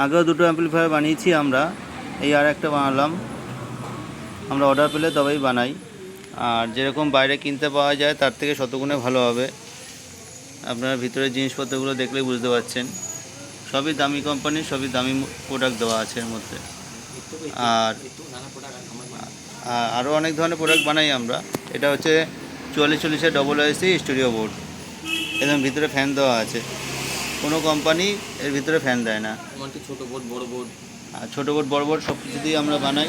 আগেও দুটো অ্যাম্পলিফায়ার বানিয়েছি আমরা, এই আর একটা বানালাম। আমরা অর্ডার পেলে তবেই বানাই, আর যেরকম বাইরে কিনতে পাওয়া যায় তার থেকে শতগুণে ভালো হবে। আপনারা ভিতরের জিনিসপত্রগুলো দেখলেই বুঝতে পারছেন, সবই দামি কোম্পানির, সবই দামি প্রোডাক্ট দেওয়া আছে এর মধ্যে। আর আরও অনেক ধরনের প্রোডাক্ট বানাই আমরা। এটা হচ্ছে 4440 ডবল এসি স্টুডিও বোর্ড, একদম ভিতরে ফ্যান দেওয়া আছে। কোনো কোম্পানি এর ভিতরে ফ্যান দেয় না। ছোটো বোর্ড, বড় বোর্ড, আর ছোটো বোর্ড, বড় বোর্ড সব কিছু দিয়ে আমরা বানাই।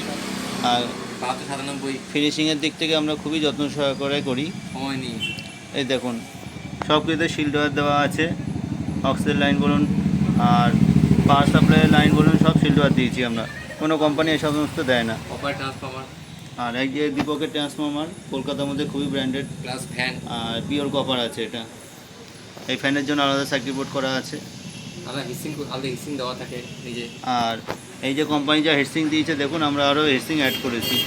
আর 597 ফিনিশিংয়ের দিক থেকে আমরা খুবই যত্ন সহকারে করি। সময় নিয়ে এই দেখুন, সব কিছুতে শিল্ড ওয়্যার দেওয়া আছে। অক্সিজেন লাইন বলুন আর পাওয়ার সাপ্লাইয়ের লাইন বলুন, সব শিল্ড ওয়্যার দিয়েছি আমরা। কোনো কোম্পানি এসব সমস্ত দেয় না। কপার ট্রান্সফর্মার, আর এই যে দীপকের ট্রান্সফর্মার, কলকাতার মধ্যে খুবই ব্র্যান্ডেড, প্লাস ফ্যান, আর পিওর কপার আছে এটা। এই ফ্যানের জন্য আলাদা সার্কিট বোর্ড করা আছে। আলাদা হিসিং দেওয়া থাকে নিজে। আর এই যে কোম্পানি যা হেডসিং দিয়েছে দেখুন, আমরা আরও হেডসিং অ্যাড করেছি।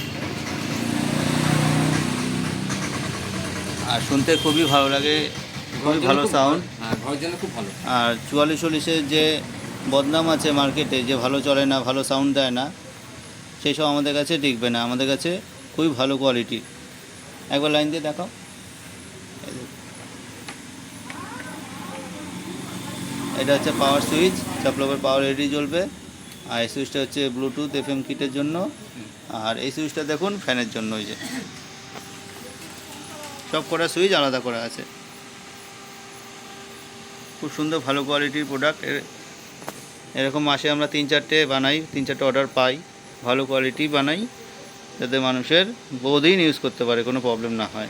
আর শুনতে খুবই ভালো লাগে, খুবই ভালো সাউন্ড। ঘরের জন্য খুব ভালো। আর 4440-এর যে বদনাম আছে মার্কেটে, যে ভালো চলে না, ভালো সাউন্ড দেয় না, সেই সব আমাদের কাছে টিকবে না। আমাদের কাছে খুবই ভালো কোয়ালিটি। একবার লাইন দিয়ে দেখাও। এটা হচ্ছে পাওয়ার সুইচ, সাপ্লাইয়ের পাওয়ার এডি জ্বলবে। আর এই সুইচটা হচ্ছে ব্লুটুথ এফএম কিটের জন্য। আর এই সুইচটা দেখুন ফ্যানের জন্য। ওই যে সব কটা সুইচ আলাদা করা আছে। খুব সুন্দর ভালো কোয়ালিটির প্রোডাক্ট। এরকম মাসে আমরা 3-4টে বানাই, 3-4টে অর্ডার পাই। ভালো কোয়ালিটি বানাই যাতে মানুষের বহুদিন ইউজ করতে পারে, কোনো প্রবলেম না হয়।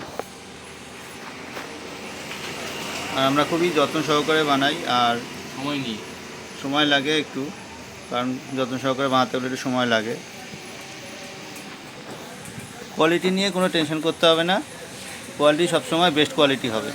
আর আমরা খুবই যত্ন সহকারে বানাই। আর সময় লাগে একটু, কারণ যত্ন সহকারে বানাতে হলে একটু সময় লাগে। কোয়ালিটি নিয়ে কোনো টেনশন করতে হবে না, কোয়ালিটি সবসময় বেস্ট কোয়ালিটি হবে।